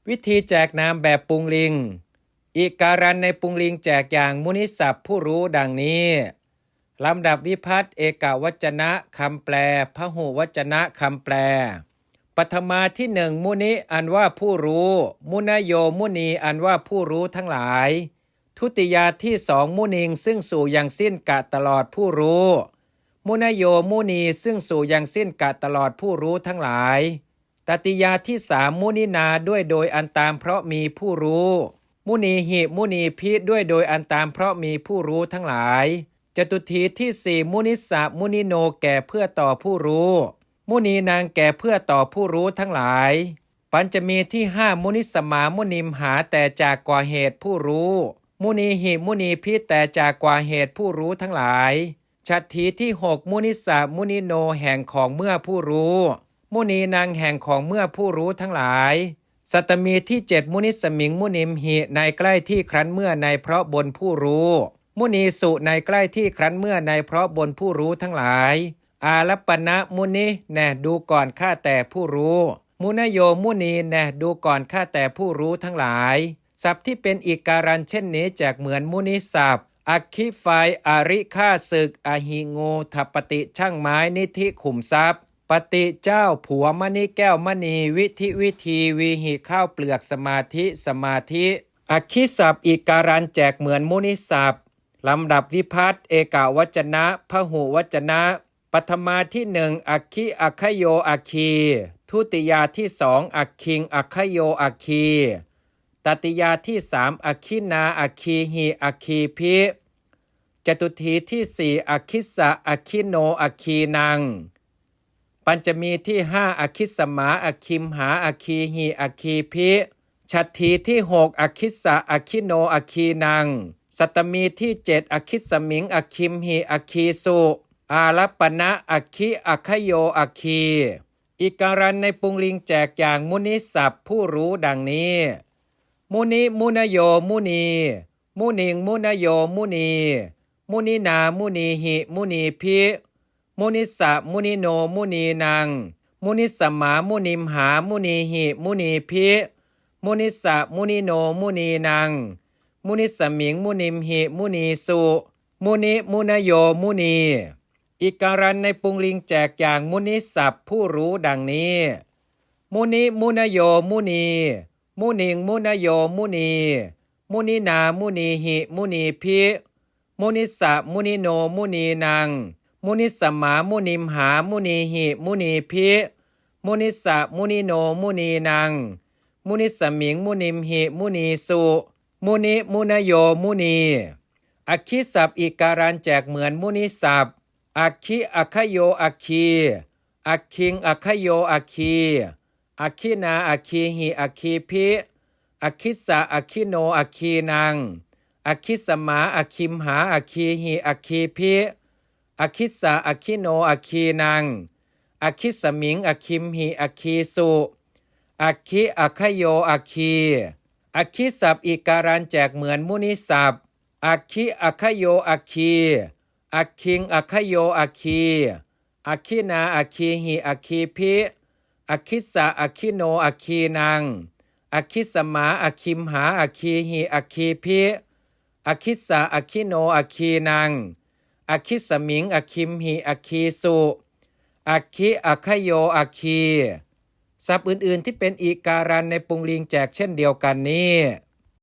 วิธีแจกนามแบบปุงลิงอีกการันในปุงลิงแจกอย่างมุนิศัพท์ผู้รู้ดังนี้ลำดับวิภัตเอกวจนะคำแปลพหุวจนะคำแปลปฐมาที่หนึ่งมุนิอันว่าผู้รู้มุนโยมุนีอันว่าผู้รู้ทั้งหลายทุติยาที่สองมุนิงซึ่งสู่อย่างสิ้นกะตลอดผู้รู้มุนโยมุนีซึ่งสู่อย่างสิ้นกะตลอดผู้รู้ทั้งหลายตติยาที่สามมุนินาด้วยโดยอันตามเพราะมีผู้รู้มุนีหิมุนีพิด้วยโดยอันตามเพราะมีผู้รู้ทั้งหลายจตุทีที่สี่มุนิสะมุนิโนแก่เพื่อต่อผู้รู้มุนีนางแก่เพื่อต่อผู้รู้ทั้งหลายปัญจมีที่ห้ามุนิสมามุนิมหาแต่จากกว่าเหตุผู้รู้มุนีหิมุนีพิแต่จากกว่าเหตุผู้รู้ทั้งหลายฉัตถีที่หกมุนิสะมุนิโนแห่งของเมื่อผู้รู้มุนีนางแห่งของเมื่อผู้รู้ทั้งหลายสัตมีที่เจ็ดมุนิสมิงมุนิมหิในใกล้ที่ครั้นเมื่อในเพราะบนผู้รู้มุนีสุในใกล้ที่ครั้นเมื่อในเพราะบนผู้รู้ทั้งหลายอารัปปณะมุนิแน่ดูก่อนข้าแต่ผู้รู้มุนโยมุนีแน่ดูก่อนข้าแต่ผู้รู้ทั้งหลายศัพท์ที่เป็นอีกการันเช่นนี้แจกเหมือนมุนิศัพท์อัคคิไฟอริฆ่าศึกอหิโงทัปปติช่างไม้นิธิขุมทรัพย์ปฏิเจ้าผัวมณีแก้วมณีวิธีวิหิข้าวเปลือกสมาธิอัคคิศัพท์อีกการันแจกเหมือนมุนิศัพท์ลำดับวิภัตเอกวจนะพหุวจนะปฐมาที่หนึ่งอัคคิอัคคโยอัคคีทุติยาที่สองอัคคิงอัคคโยอัคคีตติยาที่สามอัคคินาอัคคีหิอัคคีพิจตุทีที่สี่อัคคิสะอัคคิโนอัคคีนังปัญจมีที่ห้าอัคคิสมาอัคคิมหาอัคคีหิอัคคีพิฉัตถีที่หกอัคคิสะอัคคิโนอัคคีนังสัตมีที่เจ็ดอัคคิสมิงอัคคิมหิอัคคีสุอารัปปณะอัคคิอัคคโยอัคคีอีกการันในปุงลิงแจกอย่างมุนิศัพท์ผู้รู้ดังนี้มุนิมุนโยมุนีมุนิงมุนโยมุนีมุนินามุนีหิมุนีพิมุนิสะมุนิโนมุนีนางมุนิสมามุนิมหามุนีหิมุนีพิมุนิสะมุนิโนมุนีนางมุนิสมิงมุนิมหิมุนีสุมุนิมุนโยมุนีอีกการันในปุงลิงแจกอย่างมุนิศัพท์ผู้รู้ดังนี้มุนิมุนโยมุนีมุนิงมุนโยมุนีมุนินามุนีหิมุนีพิมุนิสะมุนิโนมุนีนางมุนิสมามุนิมหามุนีหิมุนีพิมุนิสะมุนิโนมุนีนางมุนิสมิงมุนิมหิมุนีสุมุนิมุนโยมุนีอัคคิศัพท์อีกการันแจกเหมือนมุนิศัพท์อัคคิอัคคโยอัคคีอัคคิงอัคคโยอัคคีอัคคินาอัคคีหิอัคคีพิอัคคิสะอัคคิโนอัคคีนังอัคคิสมาอัคคิมหาอัคคีหิอัคคีพิอัคคิสะอัคคิโนอัคคีนังอัคคิสมิงอัคคิมหิอัคคีสุอัคคิอัคคโยอัคคีอัคคิศัพท์อีกการันแจกเหมือนมุนิศัพท์อัคคิอัคคโยอัคคีอัคคิงอัคคโยอัคคีอัคคินาอัคคีหิอัคคีพิอัคคิสะอัคคิโนอัคคีนังอัคคิสมาอัคคิมหาอัคคีหิอัคคีพิอัคคิสะอัคคิโนอัคคีนังอัคคิสมิงอัคคิมหิอัคคีสุอัคคิอัคคโยอัคคีศัพท์อื่นๆที่เป็นอีการันในปุงลิงแจกเช่นเดียวกันนี้